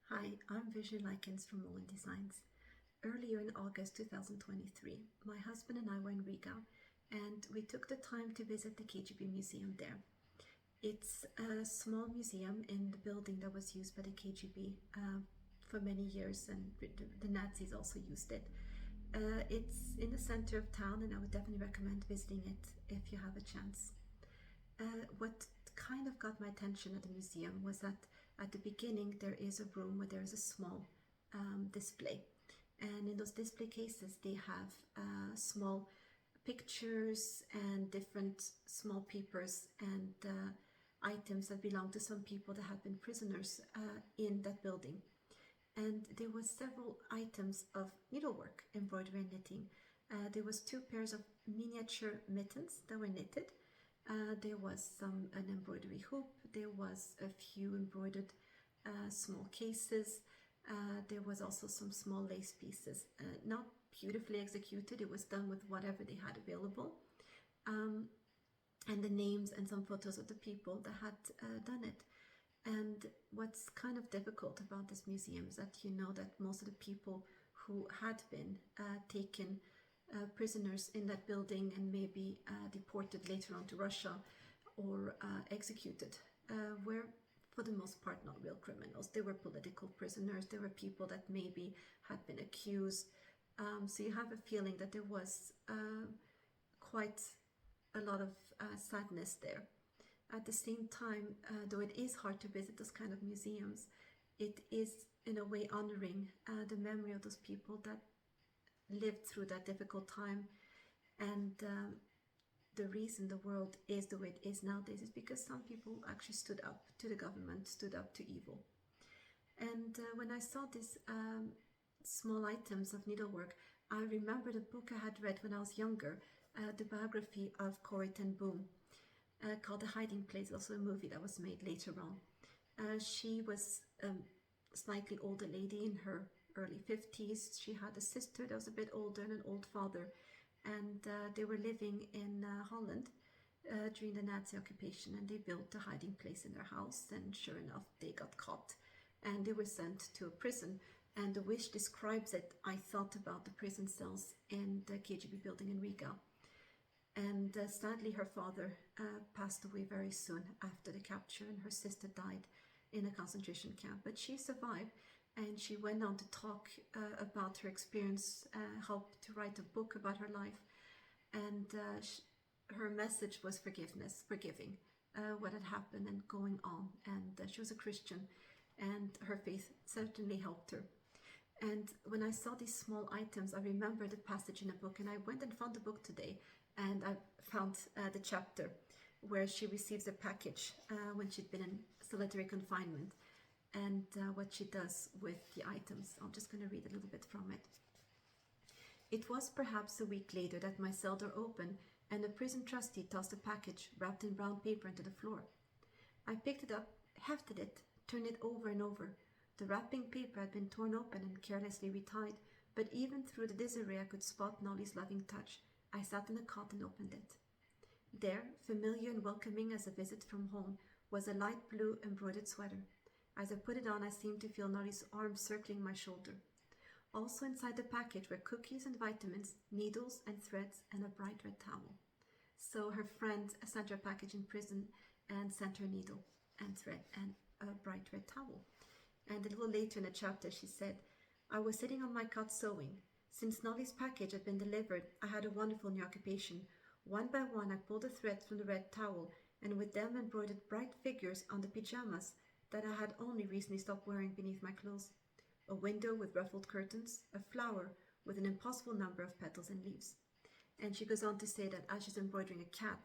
Hi, I'm Vision Likens from Mullen Designs. Earlier in August 2023, my husband and I were in Riga and we took the time to visit the KGB museum there. It's a small museum in the building that was used by the KGB for many years, and the Nazis also used it. It's in the center of town, and I would definitely recommend visiting it if you have a chance. What kind of got my attention at the museum was that at the beginning there is a room where there is a small display, and in those display cases they have small pictures and different small papers and items that belong to some people that have been prisoners in that building. And there were several items of needlework, embroidery and knitting. There was two pairs of miniature mittens that were knitted. There was an embroidery hoop. There was a few embroidered small cases. There was also some small lace pieces, not beautifully executed. It was done with whatever they had available, and the names and some photos of the people that had done it. And what's kind of difficult about this museum is that you know that most of the people who had been taken prisoners in that building and maybe deported later on to Russia or executed were for the most part not real criminals. They were political prisoners. They were people that maybe had been accused. So you have a feeling that there was quite a lot of sadness there. At the same time, though it is hard to visit those kind of museums, it is in a way honoring the memory of those people that lived through that difficult time. And the reason the world is the way it is nowadays is because some people actually stood up to the government, stood up to evil. And when I saw these small items of needlework, I remembered a book I had read when I was younger, the biography of Corrie called The Hiding Place, also a movie that was made later on. She was a slightly older lady in her early 50s. She had a sister that was a bit older and an old father, and they were living in Holland during the Nazi occupation, and they built a hiding place in their house, and sure enough they got caught and they were sent to a prison. And the wish describes it. I thought about the prison cells in the KGB building in Riga. And sadly, her father passed away very soon after the capture, and her sister died in a concentration camp. But she survived, and she went on to talk about her experience, helped to write a book about her life. And her message was forgiveness, forgiving what had happened and going on. And she was a Christian, and her faith certainly helped her. And when I saw these small items, I remembered the passage in a book, and I went and found the book today. And I found the chapter where she receives a package when she'd been in solitary confinement, and what she does with the items. I'm just going to read a little bit from it. It was perhaps a week later that my cell door opened and the prison trustee tossed a package wrapped in brown paper into the floor. I picked it up, hefted it, turned it over and over. The wrapping paper had been torn open and carelessly retied, but even through the disarray I could spot Nolly's loving touch. I sat on the cot and opened it. There, familiar and welcoming as a visit from home, was a light blue embroidered sweater. As I put it on, I seemed to feel Nolly's arm circling my shoulder. Also inside the package were cookies and vitamins, needles and threads, and a bright red towel. So her friend sent her a package in prison and sent her a needle and thread and a bright red towel. And a little later in the chapter she said, I was sitting on my cot sewing. Since Nolly's package had been delivered, I had a wonderful new occupation. One by one, I pulled the threads from the red towel, and with them embroidered bright figures on the pajamas that I had only recently stopped wearing beneath my clothes. A window with ruffled curtains, a flower with an impossible number of petals and leaves. And she goes on to say that as she's embroidering a cat,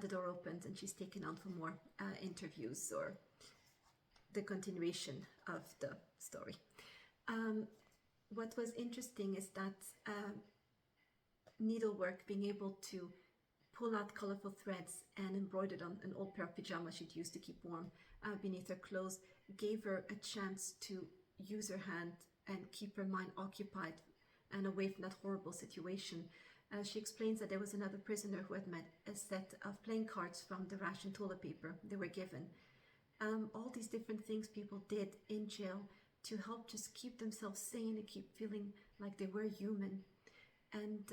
the door opens and she's taken on for more interviews or the continuation of the story. What was interesting is that needlework, being able to pull out colorful threads and embroider on an old pair of pajamas she'd used to keep warm beneath her clothes, gave her a chance to use her hand and keep her mind occupied and away from that horrible situation. She explains that there was another prisoner who had met a set of playing cards from the ration toilet paper they were given. All these different things people did in jail to help just keep themselves sane and keep feeling like they were human. And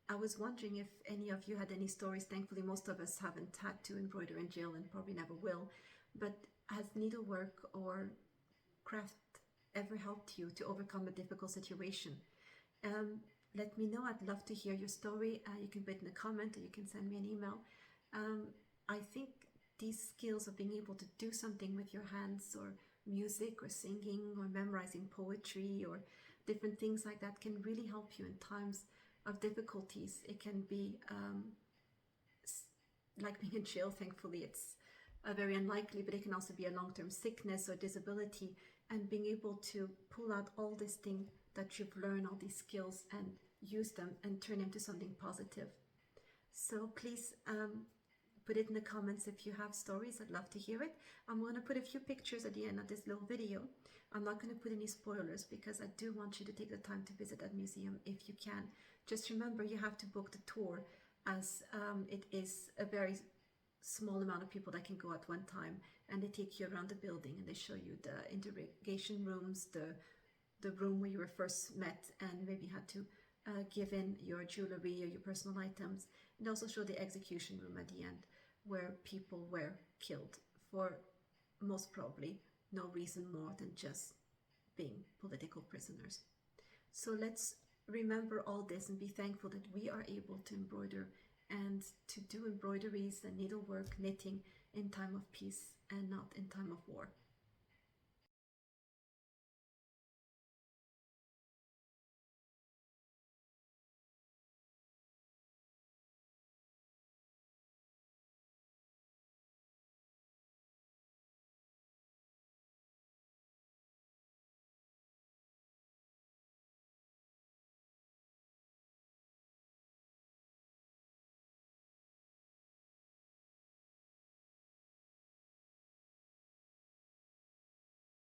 I was wondering if any of you had any stories. Thankfully, most of us haven't had to embroider in jail and probably never will. But has needlework or craft ever helped you to overcome a difficult situation? Let me know. I'd love to hear your story. You can put in a comment, or you can send me an email. I think these skills of being able to do something with your hands, or music, or singing, or memorizing poetry, or different things like that, can really help you in times of difficulties. It can be like being in jail. Thankfully, it's very unlikely, but it can also be a long-term sickness or disability, and being able to pull out all these things that you've learned, all these skills, and use them and turn into something positive. So please put it in the comments if you have stories. I'd love to hear it. I'm going to put a few pictures at the end of this little video. I'm not going to put any spoilers because I do want you to take the time to visit that museum if you can. Just remember, you have to book the tour, as it is a very small amount of people that can go at one time, and they take you around the building and they show you the interrogation rooms, the room where you were first met and maybe had to give in your jewelry or your personal items, and also show the execution room at the end where people were killed for most probably no reason more than just being political prisoners. So let's remember all this and be thankful that we are able to embroider and to do embroideries and needlework, knitting in time of peace and not in time of war.